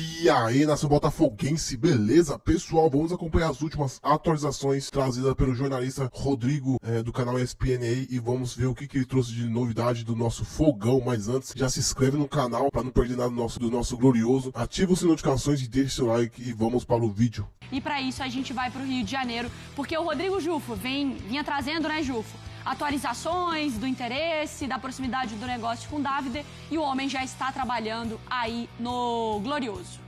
E aí, nação botafoguense, beleza? Pessoal, vamos acompanhar as últimas atualizações trazidas pelo jornalista Rodrigo do canal ESPN e vamos ver o que ele trouxe de novidade do nosso fogão. Mas antes, já se inscreve no canal para não perder nada do nosso glorioso. Ativa o sininho de notificações e deixe seu like e vamos para o vídeo. E para isso a gente vai para o Rio de Janeiro, porque o Rodrigo Jufo vinha trazendo, né, Jufo? Atualizações do interesse, da proximidade do negócio com o Davide, e o homem já está trabalhando aí no Glorioso.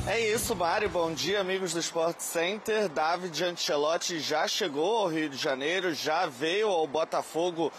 É isso, Mari. Bom dia, amigos do Sport Center. David Ancelotti já chegou ao Rio de Janeiro, já veio ao Botafogo,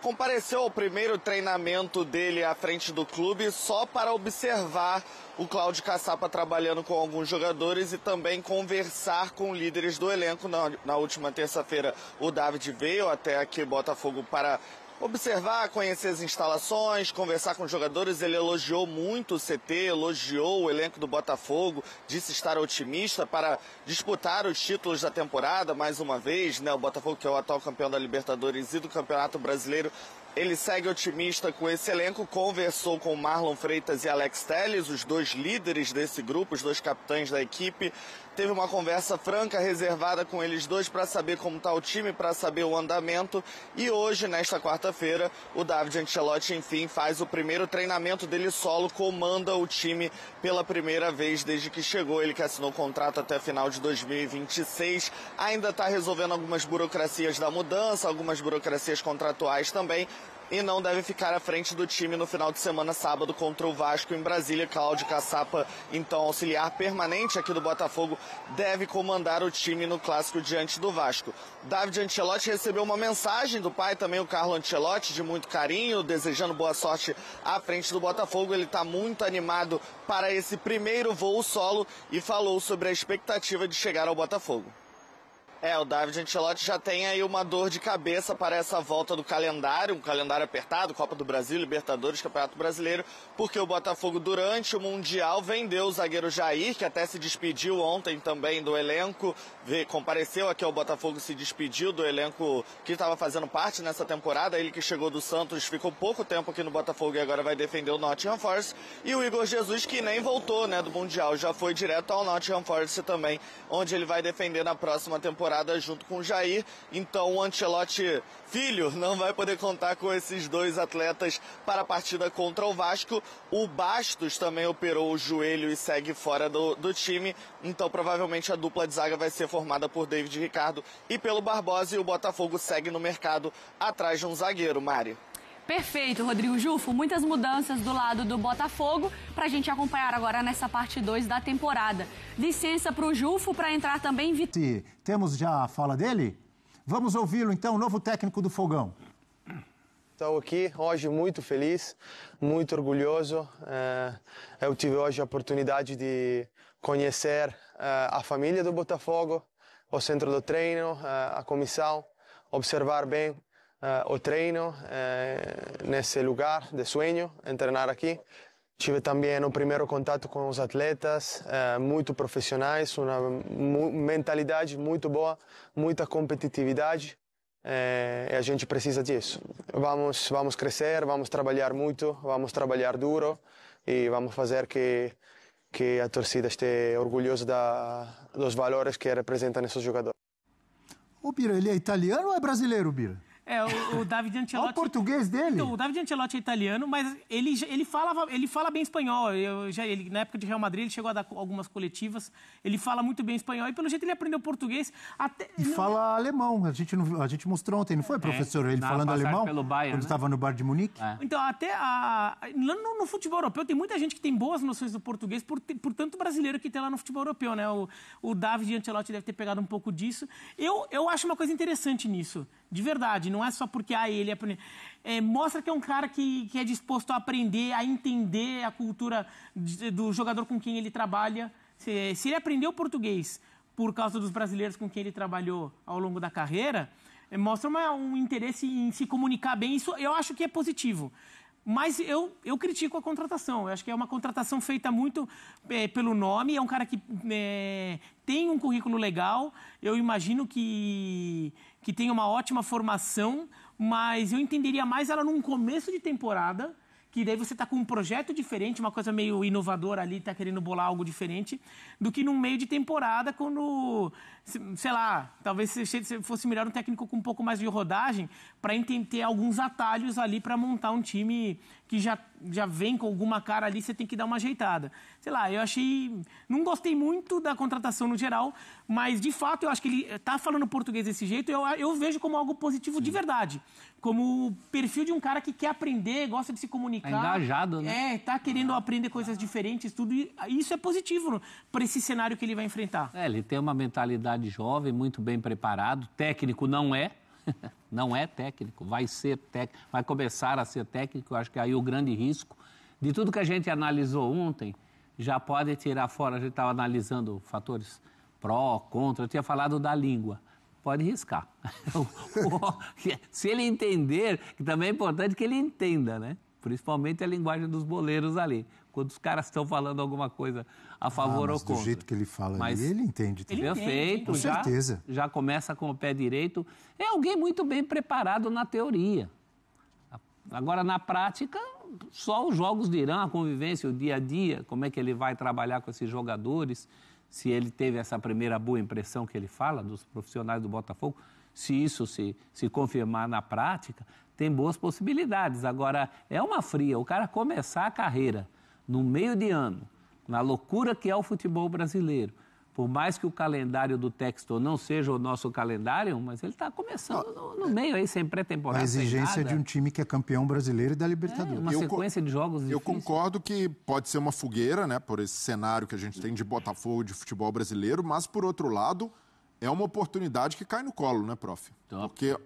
compareceu ao primeiro treinamento dele à frente do clube só para observar o Cláudio Caçapa trabalhando com alguns jogadores e também conversar com líderes do elenco. Na última terça-feira, o David veio até aqui Botafogo para observar, conhecer as instalações, conversar com os jogadores. Ele elogiou muito o CT, elogiou o elenco do Botafogo, disse estar otimista para disputar os títulos da temporada mais uma vez, né? O Botafogo, que é o atual campeão da Libertadores e do Campeonato Brasileiro, ele segue otimista com esse elenco. Conversou com Marlon Freitas e Alex Telles, os dois líderes desse grupo, os dois capitães da equipe. Teve uma conversa franca, reservada com eles dois para saber como está o time, para saber o andamento. E hoje, nesta quarta-feira, o David Ancelotti, enfim, faz o primeiro treinamento dele solo, comanda o time pela primeira vez desde que chegou. Ele que assinou o contrato até final de 2026. Ainda está resolvendo algumas burocracias da mudança, algumas burocracias contratuais também. E não deve ficar à frente do time no final de semana, sábado, contra o Vasco em Brasília. Cláudio Caçapa, então auxiliar permanente aqui do Botafogo, deve comandar o time no clássico diante do Vasco. David Ancelotti recebeu uma mensagem do pai também, o Carlo Ancelotti, de muito carinho, desejando boa sorte à frente do Botafogo. Ele está muito animado para esse primeiro voo solo e falou sobre a expectativa de chegar ao Botafogo. O David Ancelotti já tem aí uma dor de cabeça para essa volta do calendário, um calendário apertado, Copa do Brasil, Libertadores, Campeonato Brasileiro, porque o Botafogo, durante o Mundial, vendeu o zagueiro Jair, que até se despediu ontem também do elenco, compareceu aqui ao Botafogo, se despediu do elenco que estava fazendo parte nessa temporada. Ele que chegou do Santos, ficou pouco tempo aqui no Botafogo e agora vai defender o Nottingham Forest. E o Igor Jesus, que nem voltou, né, do Mundial, já foi direto ao Nottingham Forest também, onde ele vai defender na próxima temporada junto com o Jair. Então o Ancelotti filho não vai poder contar com esses dois atletas para a partida contra o Vasco. O Bastos também operou o joelho e segue fora do time, então provavelmente a dupla de zaga vai ser formada por David Ricardo e pelo Barbosa, e o Botafogo segue no mercado atrás de um zagueiro, Mari. Perfeito, Rodrigo Jufo. Muitas mudanças do lado do Botafogo para a gente acompanhar agora nessa parte 2 da temporada. Licença para o Jufo para entrar também. Temos já a fala dele? Vamos ouvi-lo então, o novo técnico do Fogão. Estou aqui hoje muito feliz, muito orgulhoso. Eu tive hoje a oportunidade de conhecer a família do Botafogo, o centro do treino, a comissão, observar bem o treino nesse lugar de sonho, treinar aqui. Tive também o primeiro contato com os atletas, muito profissionais, uma mentalidade muito boa, muita competitividade. E a gente precisa disso. Vamos crescer, vamos trabalhar muito, vamos trabalhar duro e vamos fazer que a torcida esteja orgulhosa dos valores que representam esses jogadores. O Bira, ele é italiano ou é brasileiro, Bira? O David Ancelotti... Olha o português dele. Então, o David Ancelotti é italiano, mas ele fala bem espanhol. Na época de Real Madrid, ele chegou a dar algumas coletivas. Ele fala muito bem espanhol e, pelo jeito, ele aprendeu português. Fala alemão. A gente mostrou ontem, não foi, professor? Ele falando alemão, pelo Bayern, quando estava no bar de Munique. Então, até no futebol europeu, tem muita gente que tem boas noções do português, por tanto brasileiro que tem lá no futebol europeu, né? O David Ancelotti deve ter pegado um pouco disso. Eu acho uma coisa interessante nisso. De verdade, não é só porque ele aprende. Mostra que é um cara que é disposto a aprender, a entender a cultura do jogador com quem ele trabalha. Se ele aprendeu português por causa dos brasileiros com quem ele trabalhou ao longo da carreira, mostra um interesse em se comunicar bem. Isso eu acho que é positivo. Mas eu critico a contratação. Eu acho que é uma contratação feita muito pelo nome. É um cara que tem um currículo legal. Eu imagino que tem uma ótima formação, mas eu entenderia mais ela num começo de temporada, que daí você tá com um projeto diferente, uma coisa meio inovadora ali, tá querendo bolar algo diferente, do que num meio de temporada, quando, sei lá, talvez você fosse melhor um técnico com um pouco mais de rodagem para ter alguns atalhos ali para montar um time que já vem com alguma cara ali, você tem que dar uma ajeitada. Sei lá, eu achei... Não gostei muito da contratação no geral, mas, de fato, eu acho que ele tá falando português desse jeito, eu vejo como algo positivo de verdade. Como o perfil de um cara que quer aprender, gosta de se comunicar. É engajado, né? Tá querendo aprender coisas diferentes, tudo. E isso é positivo para esse cenário que ele vai enfrentar. Ele tem uma mentalidade jovem, muito bem preparado. Técnico não é. Não é técnico, vai ser técnico, vai começar a ser técnico. Eu acho que aí o grande risco de tudo que a gente analisou ontem já pode tirar fora. A gente estava analisando fatores pró, contra. Eu tinha falado da língua. Pode riscar. Se ele entender, que também é importante que ele entenda, né? Principalmente a linguagem dos boleiros ali. Quando os caras estão falando alguma coisa a favor ou contra. Do jeito que ele fala ali, ele entende. Perfeito. Com certeza. Já começa com o pé direito. É alguém muito bem preparado na teoria. Agora, na prática, só os jogos dirão, a convivência, o dia a dia, como é que ele vai trabalhar com esses jogadores, se ele teve essa primeira boa impressão que ele fala dos profissionais do Botafogo, se isso se confirmar na prática, tem boas possibilidades. Agora, é uma fria, o cara começar a carreira no meio de ano, na loucura que é o futebol brasileiro, por mais que o calendário do Textor não seja o nosso calendário, mas ele está começando no meio aí, sem pré-temporada. A exigência de um time que é campeão brasileiro e da Libertadores. Uma sequência de jogos difíceis. Eu concordo que pode ser uma fogueira, né, por esse cenário que a gente tem de Botafogo, de futebol brasileiro, mas, por outro lado, é uma oportunidade que cai no colo, né, prof? Porque...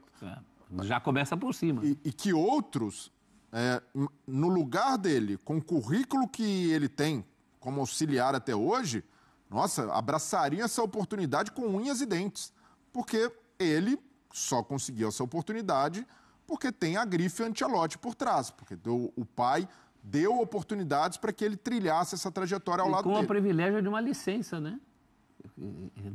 Já começa por cima. E que outros, no lugar dele, com o currículo que ele tem como auxiliar até hoje, nossa, abraçariam essa oportunidade com unhas e dentes. Porque ele só conseguiu essa oportunidade porque tem a grife Ancelotti por trás. Porque o pai deu oportunidades para que ele trilhasse essa trajetória ao lado dele. Com o privilégio de uma licença, né?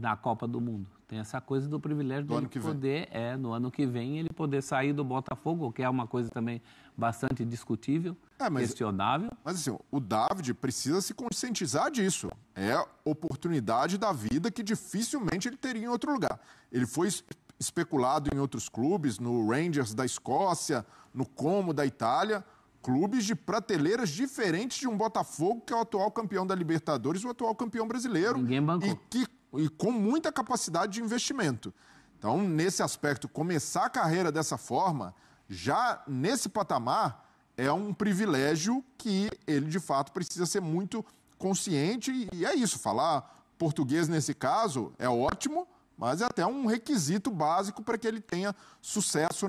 Na Copa do Mundo. Tem essa coisa do privilégio dele poder, no ano que vem, ele poder sair do Botafogo, que é uma coisa também bastante discutível, questionável. Mas assim, o David precisa se conscientizar disso. É oportunidade da vida que dificilmente ele teria em outro lugar. Ele foi especulado em outros clubes, no Rangers da Escócia, no Como da Itália, clubes de prateleiras diferentes de um Botafogo, que é o atual campeão da Libertadores e o atual campeão brasileiro. Ninguém bancou. E com muita capacidade de investimento. Então, nesse aspecto, começar a carreira dessa forma, já nesse patamar, é um privilégio que ele, de fato, precisa ser muito consciente. E é isso, falar português nesse caso é ótimo, mas é até um requisito básico para que ele tenha sucesso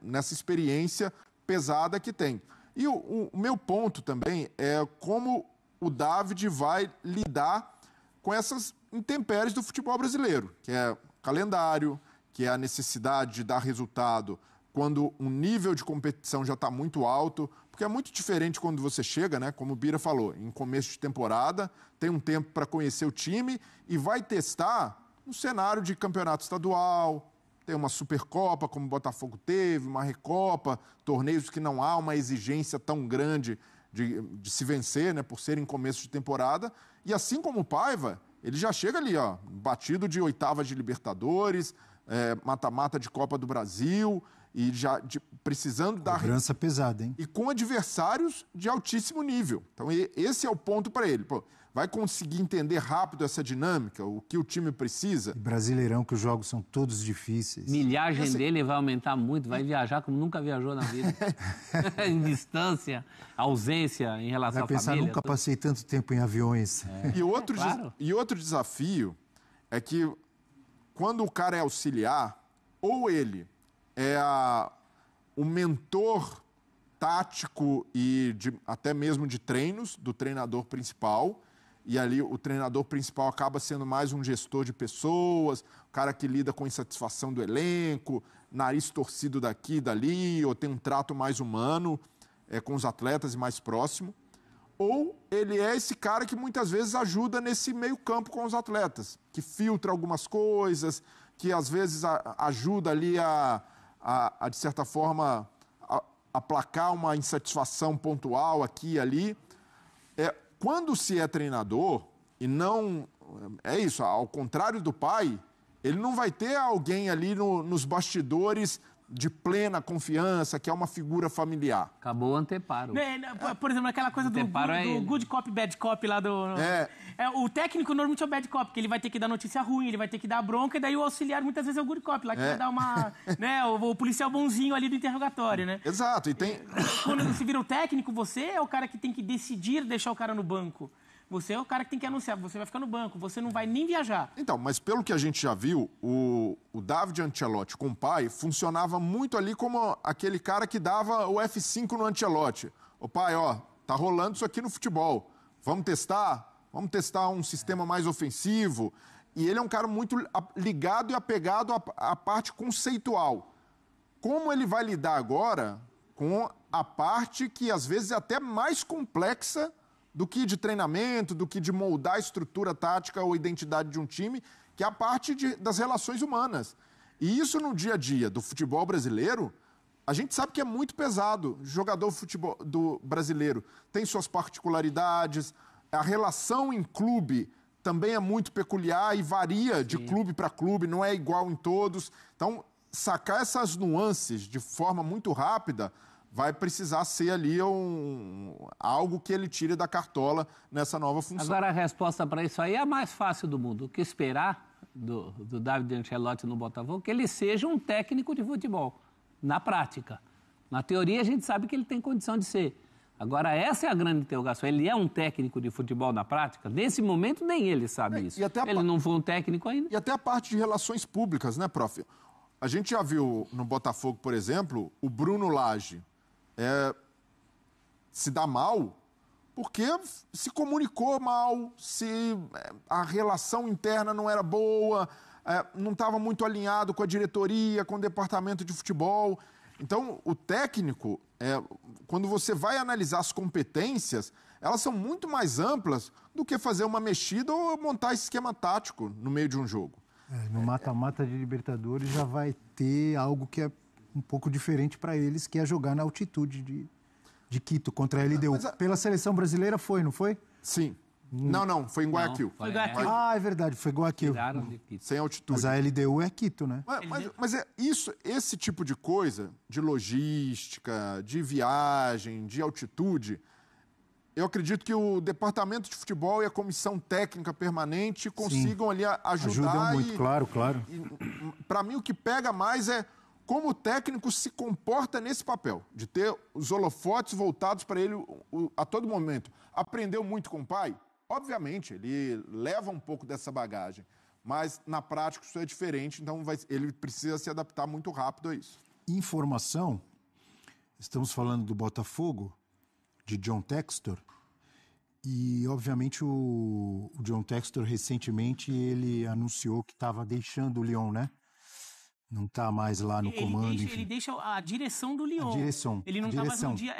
nessa experiência pesada que tem. E o meu ponto também é como o David vai lidar com essas intempéries do futebol brasileiro, que é calendário, que é a necessidade de dar resultado quando o nível de competição já está muito alto, porque é muito diferente quando você chega, né, como o Bira falou, em começo de temporada, tem um tempo para conhecer o time e vai testar um cenário de campeonato estadual, tem uma Supercopa, como o Botafogo teve, uma Recopa, torneios que não há uma exigência tão grande de se vencer, né, por serem começo de temporada. E assim como o Paiva, ele já chega ali, ó, batido de oitava de Libertadores, mata-mata de Copa do Brasil, e já precisando dar... Cobrança pesada, hein? E com adversários de altíssimo nível. Então, esse é o ponto para ele. Pô, vai conseguir entender rápido essa dinâmica, o que o time precisa. E Brasileirão, que os jogos são todos difíceis. Milhagem dele vai aumentar muito, vai viajar como nunca viajou na vida. Em distância, ausência em relação à família. Vai pensar, nunca passei tanto tempo em aviões. E outro desafio é que quando o cara é auxiliar, ou ele é o mentor tático e até mesmo de treinos do treinador principal, e ali o treinador principal acaba sendo mais um gestor de pessoas, o cara que lida com insatisfação do elenco, nariz torcido daqui e dali, ou tem um trato mais humano com os atletas e mais próximo. Ou ele é esse cara que muitas vezes ajuda nesse meio campo com os atletas, que filtra algumas coisas, que às vezes ajuda ali de certa forma, aplacar uma insatisfação pontual aqui e ali. Quando se é treinador, e não... É isso, ao contrário do pai, ele não vai ter alguém ali nos bastidores de plena confiança, que é uma figura familiar. Acabou o anteparo. Por exemplo, aquela coisa do good cop, bad cop lá do... o técnico normalmente é o bad cop, que ele vai ter que dar notícia ruim, ele vai ter que dar bronca, e daí o auxiliar muitas vezes é o good cop, lá que vai dar uma... né, o policial bonzinho ali do interrogatório, né? Exato, e tem... Quando você vira o técnico, você é o cara que tem que decidir deixar o cara no banco. Você é o cara que tem que anunciar, você vai ficar no banco, você não vai nem viajar. Então, mas pelo que a gente já viu, o David Ancelotti com o pai funcionava muito ali como aquele cara que dava o F5 no Ancelotti. Ô pai, ó, tá rolando isso aqui no futebol, vamos testar? Vamos testar um sistema mais ofensivo. E ele é um cara muito ligado e apegado à parte conceitual. Como ele vai lidar agora com a parte que às vezes é até mais complexa do que de treinamento, do que de moldar a estrutura tática ou identidade de um time, que é a parte das relações humanas. E isso no dia a dia do futebol brasileiro, a gente sabe que é muito pesado. O jogador do brasileiro tem suas particularidades, a relação em clube também é muito peculiar e varia de clube para clube, não é igual em todos. Então, sacar essas nuances de forma muito rápida vai precisar ser ali algo que ele tire da cartola nessa nova função. Agora, a resposta para isso aí é a mais fácil do mundo. O que esperar do David Ancelotti no Botafogo? Que ele seja um técnico de futebol, na prática. Na teoria, a gente sabe que ele tem condição de ser. Agora, essa é a grande interrogação. Ele é um técnico de futebol na prática? Nesse momento, nem ele sabe isso. Ele não foi um técnico ainda. E até a parte de relações públicas, né, prof? A gente já viu no Botafogo, por exemplo, o Bruno Lage se dá mal porque se comunicou mal, a relação interna não era boa, não estava muito alinhado com a diretoria, com o departamento de futebol. Então, o técnico, quando você vai analisar as competências, elas são muito mais amplas do que fazer uma mexida ou montar esse esquema tático no meio de um jogo. No mata-mata de Libertadores já vai ter algo que é um pouco diferente para eles, que é jogar na altitude de Quito contra a LDU. Pela seleção brasileira foi, não foi? Sim. Não, foi em Guayaquil. Foi Guayaquil. Ah, é verdade, foi Guayaquil. Sem altitude. Mas a LDU é Quito, né? Mas esse tipo de coisa, de logística, de viagem, de altitude, eu acredito que o departamento de futebol e a comissão técnica permanente consigam ali ajudar. Ajudam muito, claro. Para mim, o que pega mais é como o técnico se comporta nesse papel, de ter os holofotes voltados para ele a todo momento. Aprendeu muito com o pai? Obviamente, ele leva um pouco dessa bagagem, mas na prática isso é diferente, então ele precisa se adaptar muito rápido a isso. Informação, estamos falando do Botafogo, de John Textor, e obviamente o John Textor recentemente ele anunciou que estava deixando o Lyon, né? Não está mais lá no comando. Ele deixa a direção do Lyon. A direção. Ele não está mais no dia.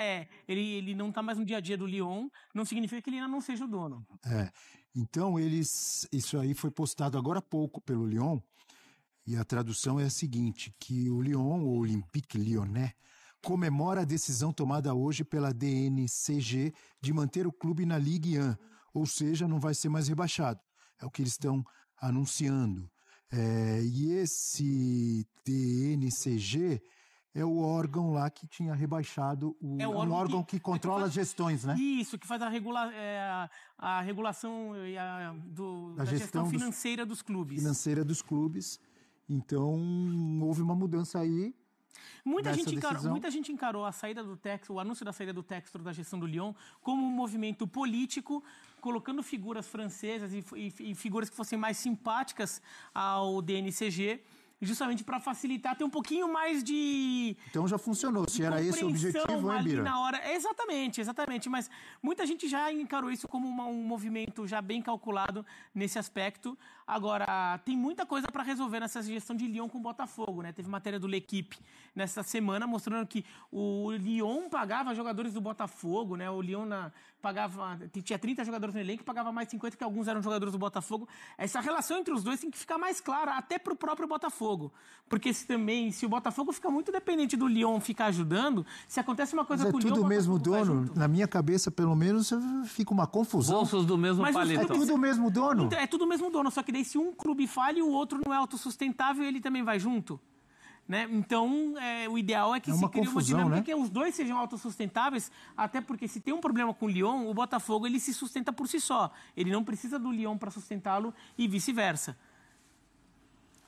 Ele não tá mais no dia a dia do Lyon. Não significa que ele ainda não seja o dono. Então isso aí foi postado agora há pouco pelo Lyon. E a tradução é a seguinte: que o Lyon, o Olympique Lyonnais, comemora a decisão tomada hoje pela DNCG de manter o clube na Ligue 1, ou seja, não vai ser mais rebaixado. É o que eles estão anunciando. E esse DNCG é o órgão lá que tinha rebaixado, um órgão que controla as gestões, né? Isso, que faz a regulação da gestão financeira dos clubes. Financeira dos clubes. Então, houve uma mudança aí. Muita gente encarou a saída do Textor, o anúncio da saída do Textor da gestão do Lyon como um movimento político, colocando figuras francesas e figuras que fossem mais simpáticas ao DNCG, justamente para facilitar, ter um pouquinho mais de... Então já funcionou, se era esse o objetivo, hein, Bira? Na hora. Exatamente, mas muita gente já encarou isso como um movimento já bem calculado nesse aspecto. Agora, tem muita coisa para resolver nessa gestão de Lyon com o Botafogo, né? Teve matéria do L'Equipe nessa semana mostrando que o Lyon pagava jogadores do Botafogo, né? O Lyon tinha 30 jogadores no elenco e pagava mais 50, que alguns eram jogadores do Botafogo. Essa relação entre os dois tem que ficar mais clara, até para o próprio Botafogo. Botafogo. Porque se o Botafogo fica muito dependente do Lyon ficar ajudando, se acontece uma coisa Mas com o Lyon... é tudo o mesmo Botafogo vai dono? junto. Na minha cabeça, pelo menos, fica uma confusão. Bolsos do mesmo Mas os palito. É tudo o mesmo dono? Então, é tudo o mesmo dono, só que daí se um clube falha e o outro não é autossustentável, ele também vai junto. Né? Então, o ideal é que se crie uma dinâmica que os dois sejam autossustentáveis, até porque se tem um problema com o Lyon, o Botafogo ele se sustenta por si só. Ele não precisa do Lyon para sustentá-lo e vice-versa.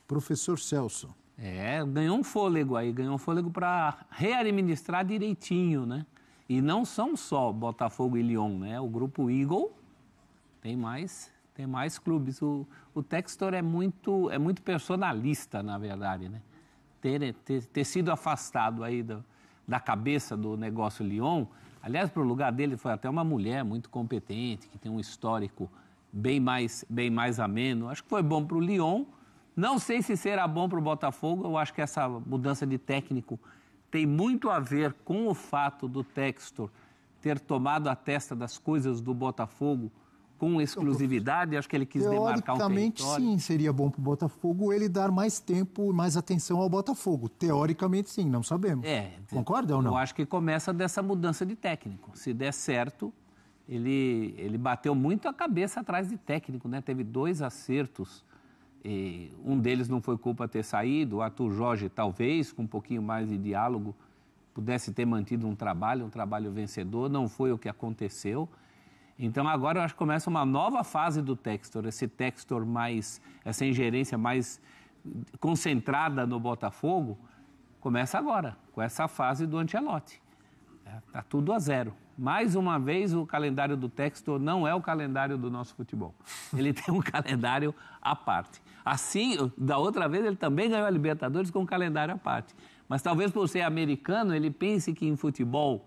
Professor Celso. Ganhou um fôlego aí, ganhou um fôlego para readministrar direitinho, né? E não são só Botafogo e Lyon, né? O grupo Eagle tem mais clubes. O Textor é muito personalista, na verdade, né? Ter sido afastado aí da cabeça do negócio Lyon, aliás, para o lugar dele foi até uma mulher muito competente, que tem um histórico bem mais ameno. Acho que foi bom para o Lyon. Não sei se será bom para o Botafogo. Eu acho que essa mudança de técnico tem muito a ver com o fato do Textor ter tomado a testa das coisas do Botafogo com exclusividade. Acho que ele quis demarcar um território. Teoricamente, sim, seria bom para o Botafogo ele dar mais tempo, mais atenção ao Botafogo. Teoricamente, sim, não sabemos. Concorda ou não? Eu acho que começa dessa mudança de técnico. Se der certo, ele bateu muito a cabeça atrás de técnico, né? Teve 2 acertos. Um deles não foi culpa ter saído. O Arthur Jorge, talvez, com um pouquinho mais de diálogo, pudesse ter mantido um trabalho vencedor. Não foi o que aconteceu. Então, agora eu acho que começa uma nova fase do Textor, essa ingerência mais concentrada no Botafogo, começa agora, com essa fase do Ancelotti. Está tudo a 0. Mais uma vez, o calendário do Textor não é o calendário do nosso futebol. Ele tem um calendário à parte. Assim, da outra vez, ele também ganhou a Libertadores com um calendário à parte. Mas talvez por ser americano, ele pense que em futebol,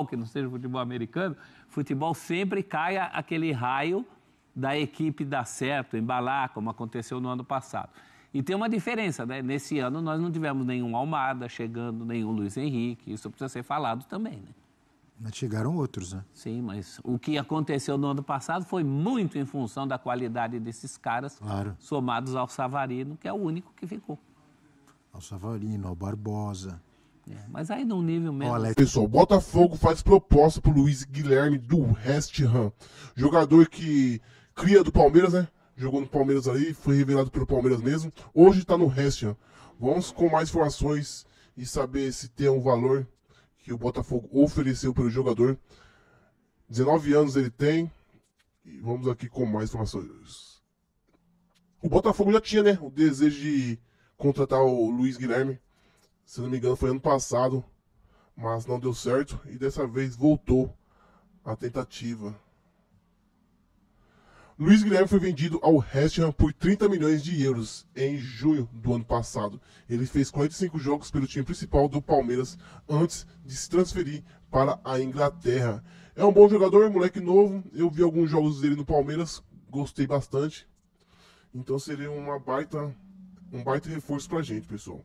que não seja futebol americano, futebol sempre caia aquele raio da equipe dar certo, embalar, como aconteceu no ano passado. E tem uma diferença, né? Nesse ano nós não tivemos nenhum Almada chegando, nenhum Luiz Henrique, isso precisa ser falado também, né? Mas chegaram outros, né? Sim, mas o que aconteceu no ano passado foi muito em função da qualidade desses caras, somados ao Savarino, que é o único que ficou. Ao Savarino, ao Barbosa... Mas aí num nível mesmo. Pessoal, Botafogo faz proposta pro Luiz Guilherme do West Ham. Jogador que cria do Palmeiras, né? Jogou no Palmeiras ali, foi revelado pelo Palmeiras mesmo. Hoje tá no West Ham. Vamos com mais informações e saber se tem um valor que o Botafogo ofereceu pelo jogador. 19 anos ele tem. E vamos aqui com mais informações. O Botafogo já tinha, né, o desejo de contratar o Luiz Guilherme. Se não me engano, foi ano passado, mas não deu certo e dessa vez voltou a tentativa. Luiz Guilherme foi vendido ao West Ham por 30 milhões de euros em junho do ano passado. Ele fez 45 jogos pelo time principal do Palmeiras antes de se transferir para a Inglaterra. É um bom jogador, moleque novo. Eu vi alguns jogos dele no Palmeiras, gostei bastante. Então seria um baita reforço pra gente, pessoal.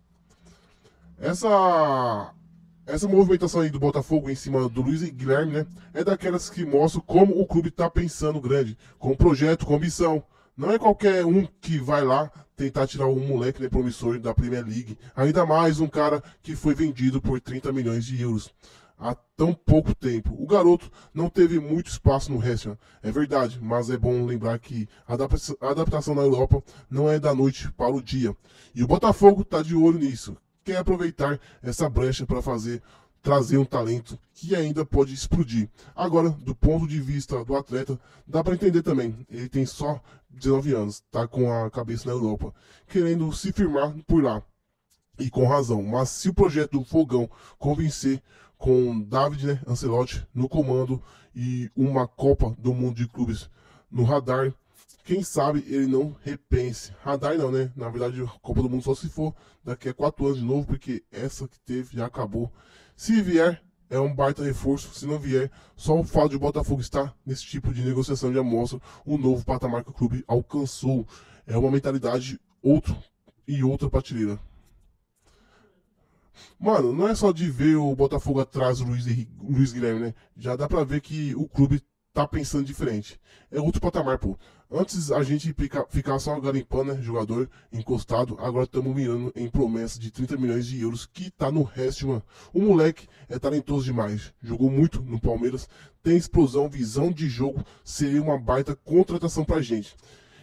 Essa movimentação aí do Botafogo em cima do Luiz Guilherme, né, é daquelas que mostram como o clube está pensando grande, com projeto, com ambição. Não é qualquer um que vai lá tentar tirar um moleque, né, promissor da Premier League. Ainda mais um cara que foi vendido por 30 milhões de euros há tão pouco tempo. O garoto não teve muito espaço no West Ham, é verdade, mas é bom lembrar que a adaptação na Europa não é da noite para o dia. E o Botafogo está de olho nisso. Quer aproveitar essa brecha para trazer um talento que ainda pode explodir. Agora, do ponto de vista do atleta, dá para entender também. Ele tem só 19 anos, está com a cabeça na Europa, querendo se firmar por lá. E com razão. Mas se o projeto do Fogão convencer com David, né, Ancelotti no comando e uma Copa do Mundo de Clubes no radar, quem sabe ele não repense. Radar não, né? Na verdade, a Copa do Mundo só se for daqui a 4 anos de novo, porque essa que teve já acabou. Se vier, é um baita reforço. Se não vier, só o fato de o Botafogo estar nesse tipo de negociação já mostra o novo patamar que o clube alcançou. É uma mentalidade outra prateleira. Mano, não é só de ver o Botafogo atrás do Luiz Guilherme, né? Já dá pra ver que o clube tá pensando diferente. É outro patamar, pô. Antes a gente ficava só garimpando, né, jogador encostado, agora estamos mirando em promessa de 30 milhões de euros que tá no resto, mano. O moleque é talentoso demais, jogou muito no Palmeiras, tem explosão, visão de jogo, seria uma baita contratação pra gente.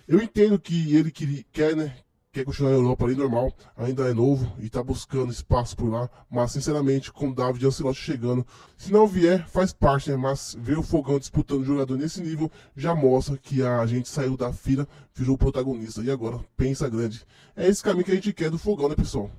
Eu entendo que ele quer continuar na Europa ali, normal, ainda é novo e tá buscando espaço por lá, mas sinceramente, com o David Ancelotti chegando, se não vier, faz parte, né? Mas ver o Fogão disputando jogador nesse nível já mostra que a gente saiu da fila, virou protagonista e agora pensa grande. É esse caminho que a gente quer do Fogão, né, pessoal?